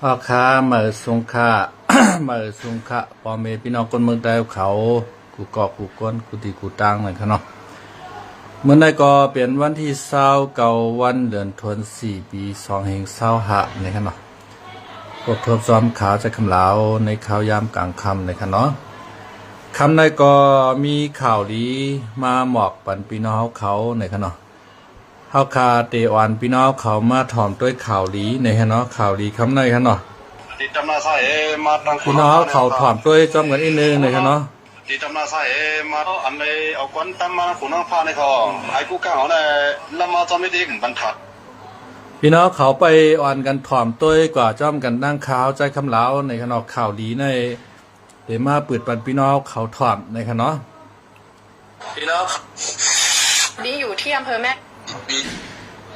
พ่อค้ามาสงค่า มาสงค่าปอเมพี่น้องคนเมืองใต้เขากูเกาะกูก้นกูตีกูตังเหมือนกันเนาะเมื่อใดก็เป็นวันที่29วันเดือนธันวาคมปี2525นี่ครับเนาะก็ทบซ้อมข่าวจากคำลาวในข่าวยามกลางค่ำนี่ครับเนาะคำในก็มีข่าวดีมาหมอกปันพี่น้องเขาในครับเนาะเฮาคาเตออนพี่น้องเขามาถ่อมด้วยข่าวดีในครับเนาะข่าวดีคำในครับเนาะพี่น้องเขาถ่อมด้วยจอมกันอีกนึงในครับเนาะที่จำนาใส่มาอันในเอาควันตั้มมาขุนน้องพาในคอไอ้กูก้าวเนี่ยลำมาจอมไม่ดีบรรทัดพี่น้องเขาไปอ่อนกันถ่อมตัวกว่าจ้อมกันนั่งข่าวใจคำเล้าในขณะข่าวดีในเดี๋ยวมาเปิดปันพี่น้องเขาถ่อมในขณะพี่น้องดีอยู่ที่อำเภอแม่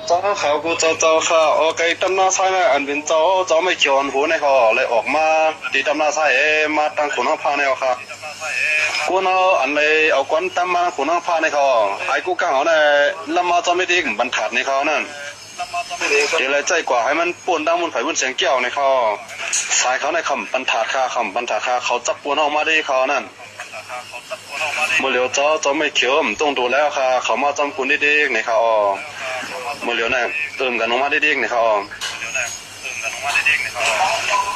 เจ้าเขากูเจ้าค่ะโอเคจำนาใส่เนี่ยอันเป็นเจ้าไม่เขียวหัวในคอเลยออกมาที่จำนาใส่มาตั้งขุนน้องพาในคอกูเนาะอันเลยเอาควันตั้มมาขุนน้องพาในคอไอ้กูก้าวเนี่ยลำมาจอมไม่ดีบรรทัดในคอนั่นเดี๋ยวเลยใจกว่าให้มันป่วนดังมันไผ่บุญเสียงเกี่ยวในคอสายเขาในคำบรรทัดค่าเขาจับป่วนออกมาได้คอนั่นเมื่อเหลียวเจ้าไม่เขียวต้องดูแล้วค่ะเขามาจำคุณได้ดีในคอเมื่อเหลียวเนี่ยเติมกันออกมาได้ดีในคอ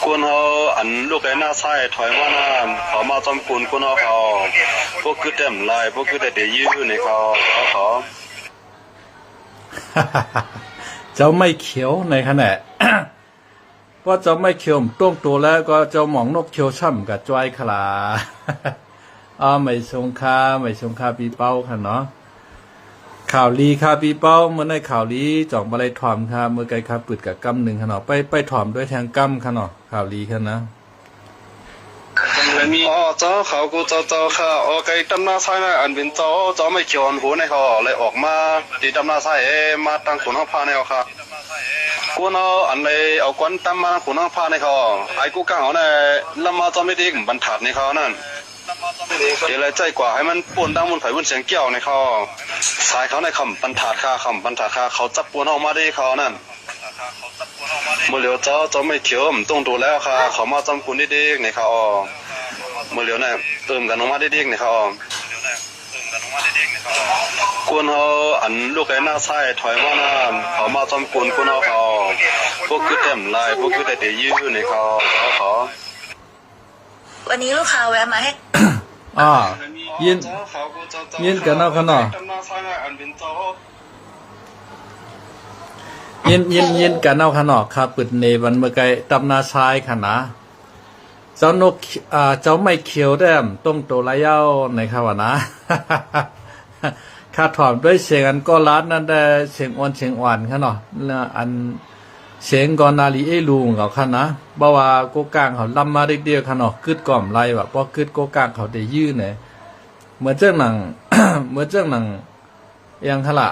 กูเนาะอันลูกไอ้หน้าใส่ถอยมาหน้าเขามาจำคุณกูเนาะเขาพวกคือเต็มลายพวกคือแต่เดี๋ยวยื้อในคอเขาเจ้าไม่เขียวในขณะ ก็เจ้าไม่เขียวต้วงตัวแล้วก็เจ้าหมองนกเขียวช่ำกับจ้อยขลา ไม่ชงค่าปีเป้าค่ะเนาะข่าวลีค่ะปีเป้าเมื่อในข่าวลีจ่องบะไรถ่อมค่ะเมื่อไกลค่ะปืดกับกำหนึ่งค่ะเนาะไปถ่อมด้วยแทงกำค่ะเนาะข่าวลีค่ะนะเจ้าเขากูเจ้าค่ะโอเคตำนาใส่เนี่ยอันเป็นเจ้าไม่เขียวหัวในคอเลยออกมาที่ตำนาใส่มาตั้งขุนห้องพาในคอกูเนาะอันเลยเอาควันตั้มมาขุนห้องพาในคอไอ้กูก้าวเนี่ยลำมาจอมไม่ดีบรรทัดในคอนั่นเดี๋ยวเลยใจกว่าให้มันป่วนดังมันไผ่บุญเสียงเกี่ยวในคอสายเขาในคำบรรทัดค่าเขาจับป่วนออกมาได้คอนั่นเมื่อเหลียวเจ้าไม่เขียวต้องดูแล้วค่ะเขามาจำคุณได้ดีในคอเมื่อเหลียวเนี่ยเติมกันออกมาได้ดีในคอกวนเขาอันลูกไอ้หน้าใส่ถอยมาหน้าเขามาจำคุณเขาพวกคือเต็มลายพวกคือแต่เดี๋ยวยื้อในเขาวันนี้ลูกค้าแวะมาให้ ยินกันเอาขนาดยินกันเอาขนาดครับปิดในวันเมื่อไกลตำนาชายขนาดเจ้านกเจ้าไม่เขียวแต้มต้มโตละเย้าในข่าวนะข้าถอมด้วยเสียงอันก็ร้านนั่นได้เสียงอ่อนค่ะเนาะอันเสียงก่อนนาลีลุงเขาค่ะนะบ่ว่าโกกลางเขาลำมาเดียวค่ะเนาะกึดก่อมไรแบบพอกึดโกกลางเขาได้ยื้อเนี่ยเหมือนเจ้าหนัง เหมือนเจ้าหนังยังขละ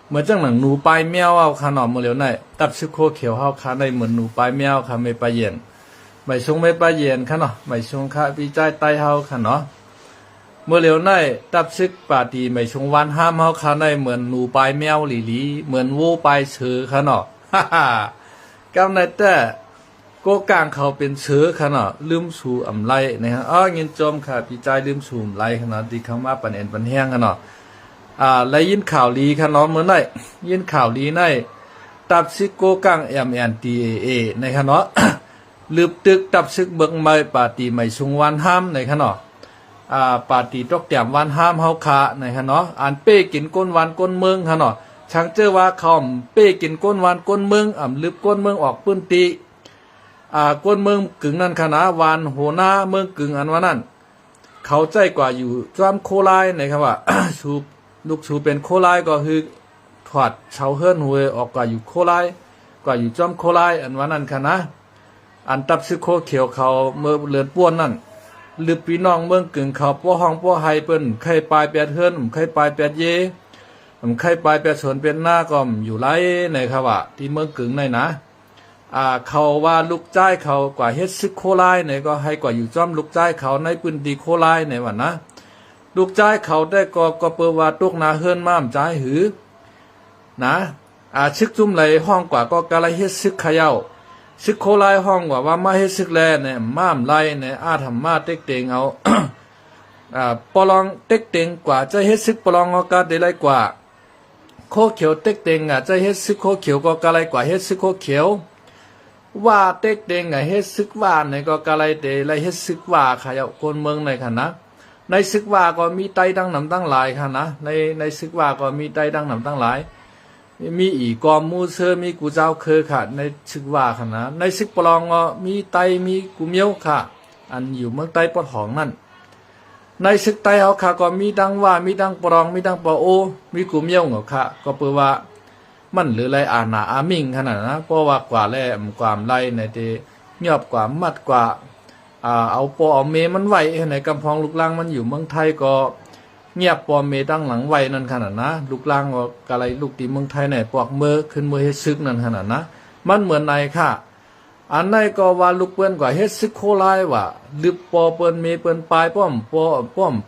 เหมือนเจ้าหนังหนูปลายแมวเอาค่ะเนาะเมื่อเร็วไหนตับชิโคเขียวเฮาค่ะในเหมือนหนูปลายแมวค่ะไม่ปลายเย็นไม่ชงไม่ปลาเย็นค่ะเนาะไม่ชงค่ะพี่ใจใต้เฮาค่ะเนาะเมื่อเร็วในตับซึกปาตีไม่ชงวันห้ามเฮาค่ะในเหมือนหนูปลายแมวหลีเหมือนวูปลายเสือค่ะเนาะกำในแต่โกกลางเขาเป็นเสือค่ะเนาะลืมสู่อำไลนะฮะเงินจมค่ะพี่ใจลืมสู่อำไลค่ะเนาะที่คำว่าปันเอ็นปันแห้งค่ะเนาะและยินข่าวลีค่ะเนาะเมื่อไหร่ยินข่าวลีในตับซึกโกกลาง MNDAA ในค่ะเนาะลืบตึกตับซึกเบิกไม้ปาตีไม่ชงวันห้ามในค่ะเนาะปาตีตกแต้มวันห้ามเฮาค่ะในค่ะเนาะอันเป้กินก้นวันก้นเมืองค่ะเนาะช่างเจอว่าเขาเป้กินก้นวันก้นเมืองลึบก้นเมืองออกปื้นตีก้นเมืองกึ่งนั้นค่ะนะวันโหน้าเมืองกึ่งอันว่านั่นเขาใจกว่าอยู่จอมโคไลนะครับว่า ชูลูกชูเป็นโคไลก็คือถอดเชาเฮิรนหวยออกกว่าอยู่โคไลกว่าอยู่จอมโคไลอันว่านั่นค่ะนะอันตับซึโคเขียวเขาเมื่อเลือนป้วนนั่นลืบพี่น้องเมืองกึ่งเขาป้อห้องป้อไฮเปิ้นไข่ปลายแปดเฮิรนไข่ปลายแปดเยไข่ปลายแปดสวนเป็นหน้าก็อยู่ไรในครับว่าที่เมืองกึ่งในนะเขาว่าลูกจ้ายเขากว่าเฮ็ดซึกโคไลเนี่ยก็ให้กว่าอยู่จอมลูกจ้ายเขาในปืนดีโคไลในวันนะลูกจ้ายเขาได้ก็เปิดว่าตุกนาเฮิรนม่ามจ้ายหือนะชึกจุ่มไหลห้องกว่าก็กะไรเฮ็ดซึกขย่า ซึกโคไลห้องว่ามาเฮ็ดซึกแลเนี่ยม้ามไล่เนี่ยอาธรรมาเต็กเต็งเอา ปลองเต็กเต็งกว่าจะเฮ็ดซึกปลองก็ได้ไรกว่าโคเขียวเต็กเต็งจะเฮ็ดซึกโคเขียวก็กะไรกว่าเฮ็ดซึกโคเขียวว่าเต็กเต็งเฮ็ดซึกว่าเนี่ยก็กะไรเดไรเฮ็ดซึกว่าขายคนเมืองในค่ะนะในซึกว่าก็มีไตดังนำตั้งหลายค่ะนะในซึกว่าก็มีไตดังนำตั้งหลายมีอีกอมมูเซอร์มีกูเจ้าเคอค่ะในซึกว่าค่ะนะในซึกปลองก็มีไตมีกูเมียวค่ะอันอยู่เมืองใต้ปอดหองนั่นในซึกใต้เฮาค่ะก็มีดังว่ามีดังปรองมีดังปอโอมีกูเมียวเหรอค่ะก็เปว่ามันหรือไรอาณาอามิงขนาดนะเพราะว่ากว่าแลความไรในที่เงียบกว่ามัดกว่าเอาปอเอาเมมันไหวในกำพองลูกลังมันอยู่เมืองไทยก็เงียบปอเมตั้งหลังไหวนั่นขนาดนะลูกลังก็อะไรลูกตีเมืองไทยเนี่ยปอกเมื่อขึ้นเมื่อเฮ็ดซึกนั่นขนาดนะมันเหมือนในค่ะอันไหนก็ว่าลูกเปิ้นกว่าเฮ็ดซึกโคไลว่าลึบปอเปิ้นเมเปิ้นปลายป้อม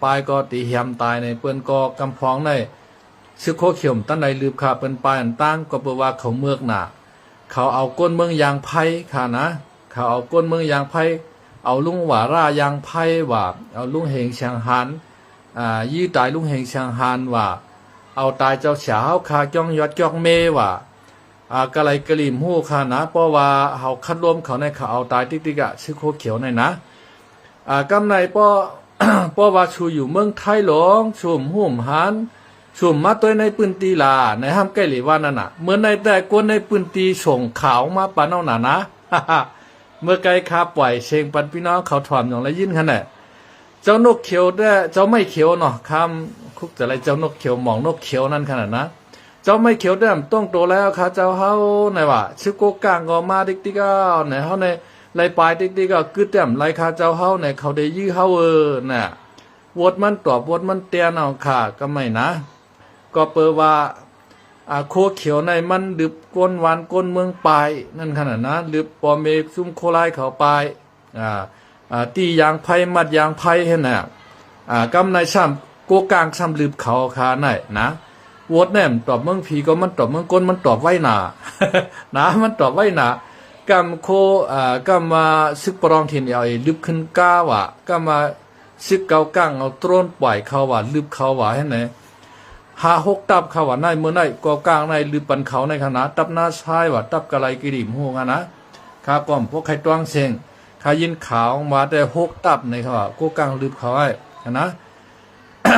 ปลายก็ตีเหียมตายในเปิ้นก็กำพองในซึกโคเขียมตั้งใดลืบค่ะเปิ้นปลายอันตั้งก็เปว่าเขาเมือกหนาเขาเอาก้นเมืองยางไผ่ค่ะนะเขาเอาก้นเมืองยางไผ่เอาลุงหว่าร่ายางไผ่ว่าเอาลุงเฮงเชียงหานยี่ตายลุงเฮงเชียงหานว่าเอาตายเจ้าเฉาคาจ้องยอดจ้องเมว่ากะไรกะลิมฮู้ค่ะนะเพราะว่าเฮาคัดรวมเขาในเขาเอาตายติ๊กๆชื่อโคเขียวในนะกำในป้อ ป้อว่าชูอยู่เมืองไทยหลวงชุมหุ่มหันชุมมาตัวในปืนตีลาในห้ามใกล้หลีว่านั่นน่ะเมื่อในแต่กวนในปืนตีส่งขาวมาปานเอาหนานะ เมื่อไกลคาปล่อยเชงปันพี่น้องเขาถอมอย่างไรยินขนาดเจ้านกเขียวได้เจ้าไม่เขียวเนาะคำคุกจะอะไรเจ้านกเขียวหมองนกเขียวนั่นขนาดนะเจ้าไม่เขียวได้ต้องโตแล้วค่ะเจ้าเฮาในว่าชื่อโกกางก็มาติ๊กๆในเฮาในไล่ปลายติ๊กๆก็กึดแต้มไล่ค่ะเจ้าเฮาในเขาได้ยื้อเฮาน่ะวดมันตอบวดมันเตียนเอาค่ะก็ไม่นะก็เปว่าโคเขียวในมันดึบก้นหวานก้นเมืองปลายนั่นขนาดนะดึบปอเมฆซุ่มโคไลเขาปลายตียางไผ่มัดยางไผ่เห็นน่ะกำในซ้ำโกกางซ้ำลืบเขาคาไหนนะวดแนมตอบเมืองผีก็มันตอบเมืองก้นมันตอบไว้หนา นะมันตอบไว้หนากำโคกำมาซึกปรองถิ่นเอาลึบขึ้นก้าว่ะกำมาซึกเกาก้างเอาตรนปล่อยเขาว่าลึบเขาว่าให้ไหน5-6ตับเขาว่าในเมื่อในกอกลางในลือปันเขาในขณะตับหน้าชายว่าตับกะไรกิริมโหงนะข้าป้อมพวกใครตวงเสียงข้ายินขาวมาแต่6ตับในเขาว่าโกกลางลืบเขาไอ้นะ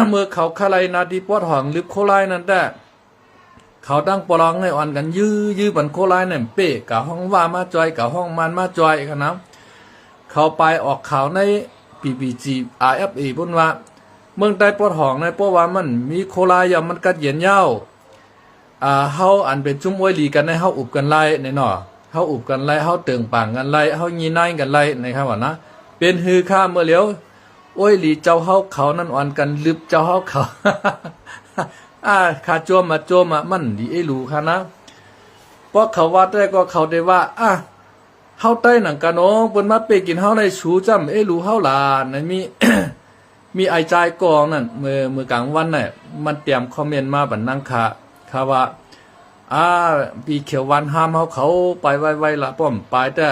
เมื่อเขาคาไรนาดีปอดหองลืบโคไลนั่นแต่เขาตั้งปลองในอ่อนกันยื้อปันโคไลเนี่ยเป๊ะกับห้องว่ามาจอยกับห้องมันมาจอยกันนะเขาไปออกข่าวใน PPG RFA พุ่นว่าเมืองใต้ปอดหองในเพราะว่ามันมีโคลายมันกัดเย็นเย้าเฮาอันเป็นจุ้มอ้วยหลีกันในเฮาอุบกันไล่ในเนาะเฮาอุบกันไล่เฮาเติงป่างกันไล่เฮายีนายกันไล่นะครับว่านะเป็นฮือค่าเมื่อเลียวอ้วยหลีเจ้าเฮาเขานั่นอ่อนกันลึบเจ้าเฮาเขา ขาโจมมาโจมมันดีไอ้รู้ค่ะนะเพราะเขาว่าได้ก็เขาได้ว่าเฮาใต้หนังกะน้องเปิ้นมาเปกินเฮาในสูจำไอ้รู้เฮาหลานนั่นมี มีไอใจกองนั่นเมื่อกลางวันน่ะมันเตรียมคอมเมนต์มาบันนั่งค่ะว่าปีเขียววันห้ามเขาไปไวๆละป้อมไปแต่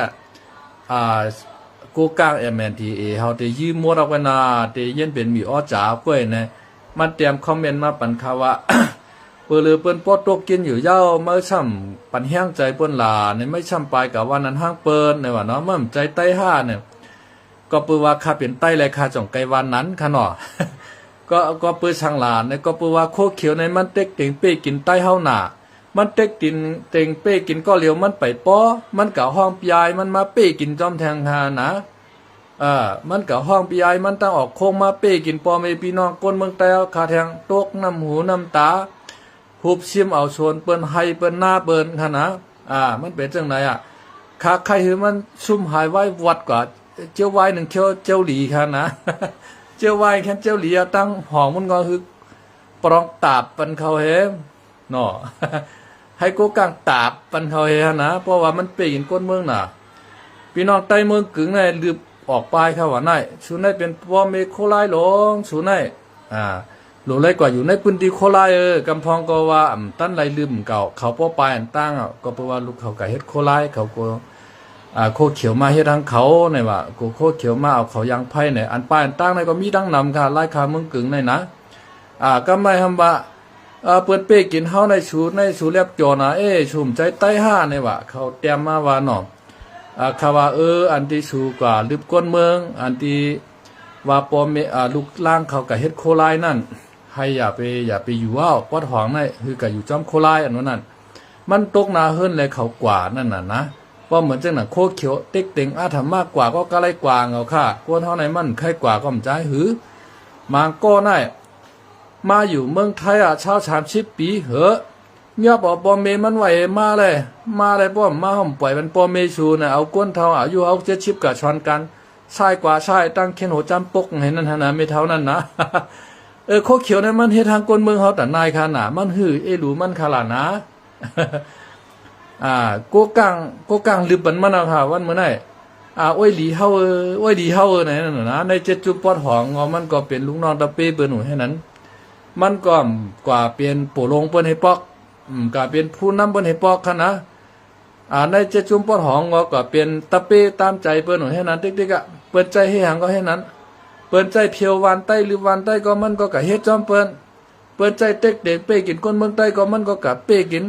กูกลาง MNTA เฮาได้ยืมมัวออกไปนาได้เย็นเป็นมีอ้อจ๋าก้วยนะมันเตรียมคอมเมนต์มาปันค่ะว่า เปิ้นเปิ้นปอตกกินอยู่เย้าเมื่อช่ำปันแห้งใจเปิ้นหลาเนี่ยไม่ช่ำไปกับวันนั้นห้างเปิ้นในว่าเนาะมั่มใจใต้ห้าเนี่ยก็เปือว่าข้าเป็นใต้เลยข้าจ่องไกวันนั้นค่ะเนาะ ก็เปือช่างหลานเนี่ยก็เปือว่าโคเขียวในมันเต็กเต็งเป้กินใต้เฮาหนามันเต็กกินเต็งเป้กินก็เหลียวมันไปป้อมันกะห้องปยายมันมาเป้กินจอมแทงหานะมันกะห้องปยายมันตั้งออกโค้งมาเป้กินปอเมพี่น้องก้นเมืองใต้คาแทงตกน้ำหูน้ำตาหุบชิมเอาชวนเปิ้นให้เปิ้นหน้าเปิ้นค่ะนะมันเป็นจังไหนขาใครคือมันซุ่มหายไว้วัดกว่าเจ้าไว้หนึ่งเจ้าหลีค่ะนะ เจ้าไว้แค่เจ้าหลีตั้งห้องมันก็คือปรองตาบปันเขาเฮเนาะ ให้โกกางตาบปันเขาเฮนะเพราะว่ามันเปลี่ยนก้นเมืองน่ะพี่น้องใต้เมืองกึ่งในลืบออกไปค่ะว่าไหนสูนในเป็นพ่อเมโคไลหลงสูนในหลงไรกว่าอยู่ในพื้นที่โคไลกำพองก็ว่าตั้นไรลืมเก่าเขาป้อปลายอันตั้งก็เพราะว่าลูกเขาไก่เฮ็ดโคไลเขาก็ โคเขียวมาเฮ็ดทางเขาเนี่ยว่ากูโคเขียวมาเอาเขายางไผ่เนี่ยอันป้ายอันตั้งในก็มีดังนำค่ะไล่คาเมืองกึ่งในนะก็ไม่ทำว่าเปิ้นเป้กินเฮาในชูเรียบจอนะชุ่มใจใต้ห้าเนี่ยว่าเขาเตรียมมาว่าเนาะคาว่าอันที่ชูกว่าลึบก้นเมืองอันที่ว่าปอมลูกล่างเขาก็เฮ็ดโคไลนั่นให้อย่าไปอยู่ว่าวปอดหองในคือก็อยู่จอมโคไลอันนั้นมันตกนาเฮิรนเลยเขากว่านั่นน่ะนะเพราะเหมือนจังน่ะโคเขียวเต็กเต็งทำมากกว่าก็กะไรกว่าเอาค่ะกวนเท่าไหนมันใครกว่าก็มใจหือมางก็ได้มาอยู่เมืองไทยชาว30 ปีเหอะเงียบปอเมมันไหวมาเลยป้อมมาห่มปล่อยมันปอเมชูน่ะเอาก้นเท่าอายุเอา70กับชอนกันใช่กว่าใช่ตั้งเข็นหัวจำปกเห็นนั่นนะไม่เท่านั้นนะโคเขียวนั้นมันเฮ็ดทางก้นเมืองเฮาแต่นายขนาดมันหือหรูมันขลาดนะโกกังลืบมันเอาค่ะวันเมื่อไหร่อ้วยหลีเฮาไหนนั่นนะในเจ็ดจุดปอดหองมันก็เป็นลูกน้องตะเป้เปิ้นหนูให้นั้นมันก็กว่าเป็นโปลงเปิ้นให้ปอกก็เป็นผู้นำเปิ้นให้ปอกคั่นนะในเจ็ดจุดปอดหองก็เป็นตะเป้ตามใจเปิ้นหนูให้นั้นเด็กๆเปิ้นใจให้หังก็ให้นั้นเปิ้นใจเพียววันใต้หรือวันใต้ก็มันก็กะเฮ็ดจอมเปิ้นใจเต็กเด็กเป้กินคนเมืองใต้ก็มันก็กะเป้กิน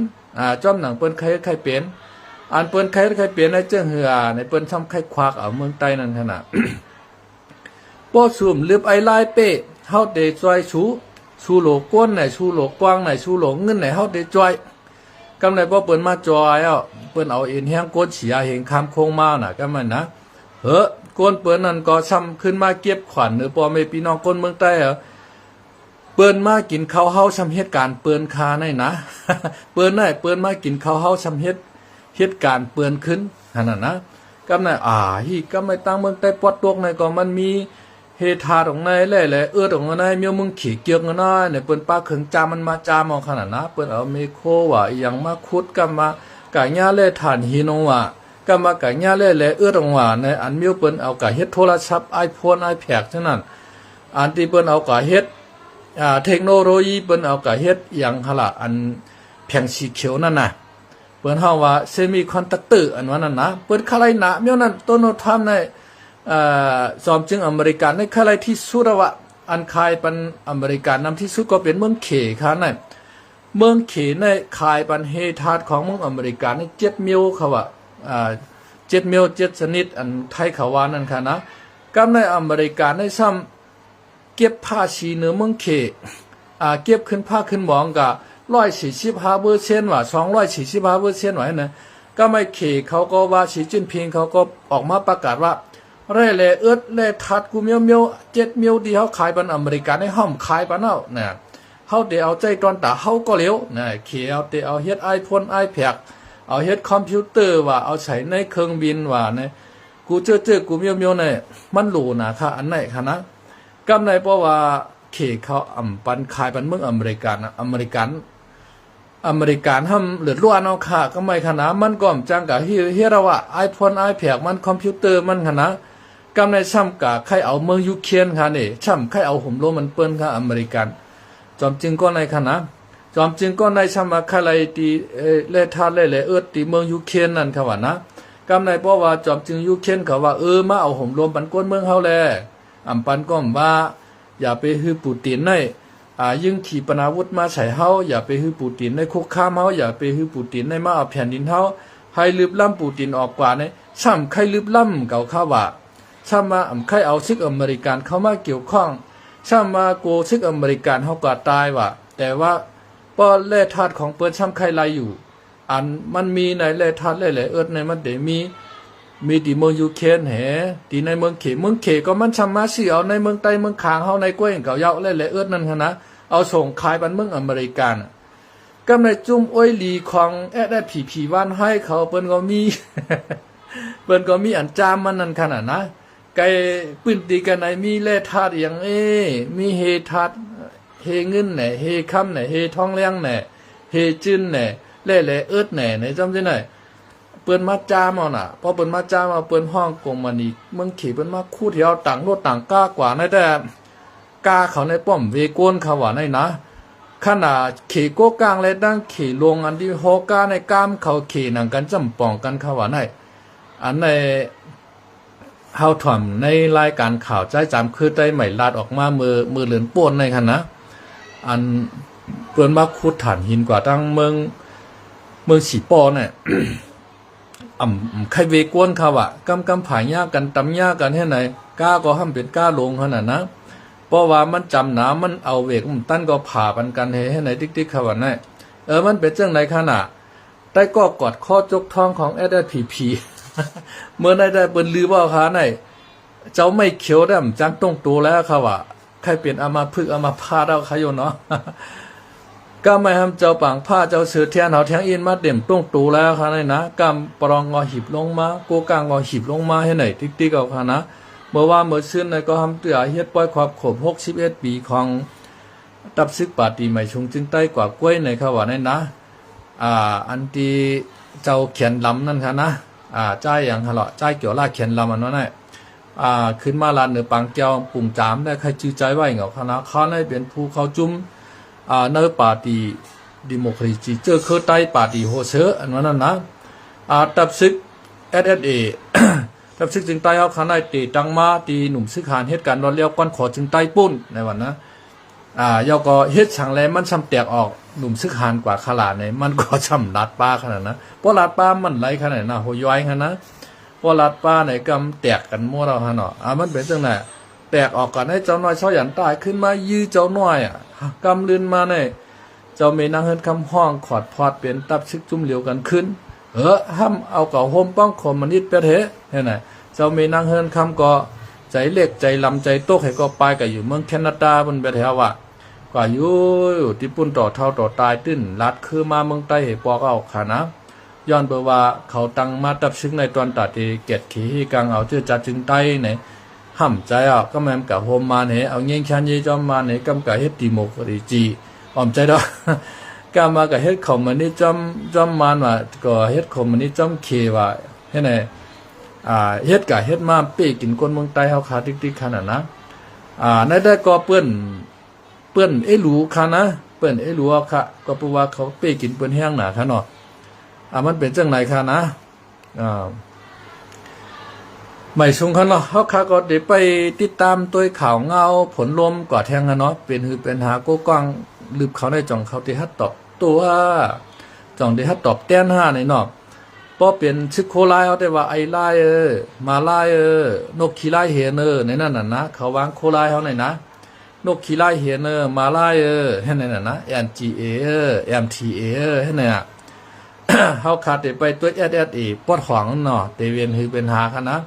จอมหนังเปิ้นใครเป็นอันเปิ้นใครเป็นในเจิ้งเหือในเปิ้นทำไข่ควักเอาเมืองใต้นั่นขนาด ป้อซุ่มลืบไอลายเป้เฮาเดจอยชูโหลก้นไหนชูโหลกว้างไหนชูโหลเงินไหนเฮาเดจอยกำไรป้อเปิ้นมาจอยเปิ้นเอาเอ็นแห้งก้นเสียเห็นคำโคงมาน่ะก็มันนะก้นเปิ้นนั่นก็ซ้ำขึ้นมาเก็บขวัญป้อแม่พี่น้องก้นเมืองใต้เปิ้นมากินข้าวเฮาชำเหตุการณ์เปิ้นคาในนะเปิ้นมากินข้าวเฮาชำเหตุการณ์เปิ้นขึ้นหั่นน่ะนะกำนั้นฮีก็ไม่ตั้งเมืองใต้ปอดตกในก็มันมีเฮทาตรงในแหละตรงในเมียวมึงขี่เกียกน้อยเนี่ยเปิ้นป้าเขิงจามันมาจามเอาขนาดนะเปิ้นเอาเมโคว่าอีหยังมาขุดกำมากะญาเล่ฐานหินงว่ากำมากะญาเล่ตรงว่าในอันเมียวเปิ้นเอากะเฮ็ดโทรศัพท์ iPhone iPad ฉะนั้นอันที่เปิ้นเอากะเฮ็ดเทคโนโลยีเปิ้นเอากะเฮ็ดอย่างหละอันแผงสีเขียวนั่นน่ะเปิ้นเฮาว่าเซมิคอนดักเตอร์อันว่านั่นนะเปิ้นคาไลนะเมียวนั้นต้นทำในจอมจึงอเมริกันในคาไลที่สุดว่าอันคายปันอเมริกันนำที่สุดก็เป็นเมืองเขค่ะนั่นเมืองเขในคายปันเฮทาดของเมืองอเมริกันใน7มิลเขาว่า7มิล7ชนิดอันไทยเขาว่านั่นค่ะนะกำในอเมริกันในซ้ำเก็บภาษีเนื้อเมืองเขเก็บขึ้นภาคขึ้นหมองกะ145%ว่า245%ว่านะก็ไม่เขเขาก็ว่าสีจิ้นพิงเขาก็ออกมาประกาศว่าแร่แร่ทัดกูเมียว7มิลที่เขาขายปันอเมริกันให้ห้อมขายปันเอาเนี่ยเขาเดี๋ยวเอาใจตอนตาเขาก็เลี้ยวเนี่ยเขเอาเฮ็ด iPhone iPad เอาเฮ็ดคอมพิวเตอร์ว่าเอาใช้ในเครื่องบินว่าเนี่ยกูเจอกูเมียวเนี่ยมันหลูนะค่ะอันไหนค่ะนะกำในเพราะว่าเขเขาปันขายปันเมืองอเมริกันอเมริกันทำเหลือล้วนเอาค่ะก็ไม่ขนาดมันก็จังกะเฮียเราว่า iPhone iPad มันคอมพิวเตอร์มันขนาดกำในช่ำกะใครเอาเมืองยูเครนค่ะนี่ช่ำใครเอาห่มโลมันเปิ้นค่ะอเมริกันจอมจึงก็ในขนาดจอมจึงก็ในช่ำมาใครไรตีเลทาเลตีเมืองยูเครนนั่นค่ะว่านะกำในเพราะว่าจอมจึงยูเครนเขาว่ามาเอาห่มโลปันก้นเมืองเฮาแลปันก็ว่าอย่าไปฮือปูตินในยิ่งขี่ปนาวุธมาใส่เฮาอย่าไปฮือปูตินในคุกคามเฮาอย่าไปฮือปูตินในมาเอาแผ่นดินเฮาให้ลืบล้ำปูตินออกกว่าในซ้ำใครลืบล้ำเก่าข้าว่าซ้ำมาใครเอาซึกอเมริกันเข้ามาเกี่ยวข้องซ้ำมาโกซึกอเมริกันเฮาก็ตายว่ะแต่ว่าป้อแร่ธาตุของเปิ้นซ้ำใครไล่อยู่อันมันมีในแร่ธาตุหลายๆในมันได้มีที่เมืองยูเครนแหที่ในเมืองเขก็มันชำมาสิเอาในเมืองใต้เมืองคางเฮาในกล้วยเก่าเยาและนั่นค่ะนะเอาส่งขายบันเมืองอเมริกันกำในจุ่มอ้อยหลีของผีวันให้เขาเปิ้นก็มี เปิ้นก็มีอันจามมันนั่นขนาดนะไก่ปืนตีกันไหนมีแร่ธาตุอย่างมีเฮธาตุเฮเงินแหน่เฮค่ำแหน่เฮทองแรงแหน่เฮจื้นแหน่แหน่ในจำได้ไหนเปิ้นมาจ้ามเอาน่ะพอเปิ้นมาจ้ามเอาเปิ้นห้องกงมันอีกเมืองขี่เปิ้นมาคู่เที่ยวต่างโลดต่างก้ากว่าในแต่กาเขาในป้อมเวโกนเขาว่าในนะขนาดเขโกกลางและดังเขลงอันที่ฮอกาในกามเขาเขหนังกันจำปองกันเขาว่าใน อันในเฮาถ่อมในรายการข่าวใจจำคือได้ใหม่ลาดออกมามือเหลือนป่วนในคันนะอันเปิ้นมาขุดฐานหินกว่าตั้งเมืองสีปอเนี่ย ใครเวกวนเขาอะกำผายยากกันตำยากกันให้ไหนกล้าก็ห้ามเป็นกล้าลงขนาดนะเพราะว่ามันจำหนามันเอาเวกมันตั้นก็ผ่าปันกันให้ไหนติ๊กๆเขาว่านั่นมันเป็นเจ้าไหนขนาดได้ก็กอดข้อจกทองของSSPP เมื่อได้เปิ้นลือบ่คะไหนเจ้าไม่เขียวได้จังต้องตัวแล้วเขาว่าใครเป็นอามาพึกอามาพาดเอาเขาอยู่เนาะ ก็ไม่ทำเจ้าปังผ้าเจ้าเสือเทียนเอาเทียงอินมาเต็มต้องตูแล้วค่ะนี่นะกำปรองงอหิบลงมาโกกางงอหิบลงมาให้ไหนติ๊กๆเอาค่ะนะเมื่อว่าเมื่อซื่นในก็ทำเตือเฮ็ดปล่อยความขบ61 ปีของตับซึกปาตีใหม่ชุงจึงใต้กว่ากล้วยในเขาว่านี่นะอันที่เจ้าเขียนลำนั่นค่ะนะจ่ายอย่างฮะเหรอจ่ายเกี่ยวลาเขียนลำอันนั้นน่ะขึ้นมาลานเหนือปังแก้วปุ่งจามได้ใครจื้อใจไว้เหงาค่ะนะเขาได้เป็นผู้เขาจุ้มเนื้อปาร์ตี้ดิโมคราซีเจอคือใต้ปาร์ตี้โฮเซอร์อันนั้นนะตับซึกSSA ตับซึกจึงใต้เขาขณะตีตังมาตีหนุ่มซึกหานเหตุการณ์รอดเลี้ยวก้อนขอจึงใต้ปุ้นในวันนะยอก็เฮ็ดช่างแลมันซ้ำแตกออกหนุ่มซึกหานกว่าขลาดในมันก็ช่ำลาดป้าขนาดนะเพราะลาดป้ามันไหลขนาดนะโหย้อยขนาดนะเพราะลาดป้าไหนกำแตกกันมั่วเราฮะเนาะมันเป็นจังได๋แตกออกกันให้เจ้าน้อยเช้าหยันตายขึ้นมายื้อเจ้าน้อยกำลืนมาเนี่ยเจ้าเมนางเฮินคำห้องขอดพอดเปลี่ยนตับซึกจุ่มเหลียวกันขึ้นห้ามเอาเก่าโฮมป้องคมมันนิดเปเทเห็นไหมเจ้าเมนางเฮินคำก็ใจเล็กใจลำใจโต๊ะให้ก็ไปกับอยู่เมืองแคนาดาบนเปเทว่ะก็อยู่ที่ปุ่นต่อเท่าต่อตายตื้นลัดคือมาเมืองใต้ให้ปอกเอาขานะย้อนเบอว่าเขาตั้งมาตับซึกในตอนตัดที่เกตขี้กังเอาเจือจัดจึงใต้ไหนห้ำใจก็แม่มกับโฮมมาเนี่ยเอาเงี้ยแค่นี้จอมมาเนี่ยกำกับเฮ็ดดิโมคราซีอ่อมใจดอกกำมากับเฮ็ดคอมมันนี่จอมมันว่าก็เฮ็ดคอมมันนี่จอมเคว่าเฮ็ดไหนเฮ็ดกับเฮ็ดมาเป้กินคนเมืองใต้เฮาขาติ๊กๆขนาดนะในได้ก็เปิ้นหลูค่ะนะเปิ้นหลูค่ะก็เพราะว่าเขาเป้กินเปิ้นแห้งหนาค่ะเนาะมันเป็นจังไหนค่ะนะไม่ชงคันเนาะเฮาค่ะก็ได้ไปติดตามตัวข่าวเงาผลลมก่อแทงกันเนาะเป็นหาโกกว้างลืบเขาได้จ่องเขาที่ฮัดตอบตัวจ่องที่ฮัดตอบแต้น5ในเนาะพอเป็นซึกโคลายเอาได้ว่าไอลายมาลายนกขี้ลายเฮเนอในนั้นน่ะนะเขาวางโคลายเฮาไหนนะนกขี้ลายเฮเนอมาลายให้ในนั้นนะ NGA MTA ให้ในน่ะ เฮาขาดไปตัว SSA ปอดขวางเนาะเตเวียนเป็นหาคันนะ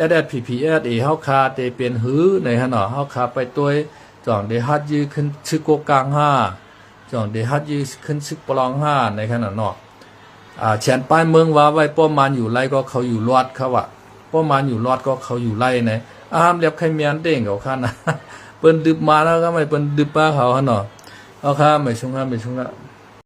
SSPPSA เฮาคาเตเป็นหือในฮะเนาะเฮาคาไปตัวจ่องเดฮัดยืขึ้นซึกโกกลาง5จ่องเดฮัดยืขึ้นซึกปลอง5ในขณะเนาะแฉนป้ายเมืองว่าไว้ป้อมานอยู่ไร่ก็เขาอยู่รอดเขาว่าป้อมานอยู่รอดก็เขาอยู่ไร่ไหนห้ามเรียบใครเมียนเด้งเขาคั่นนะเปิ้นดึบมาแล้วก็ไม่เปิ้นดึบป้าเขาฮะเนาะเอาค่ะไม่ชงละ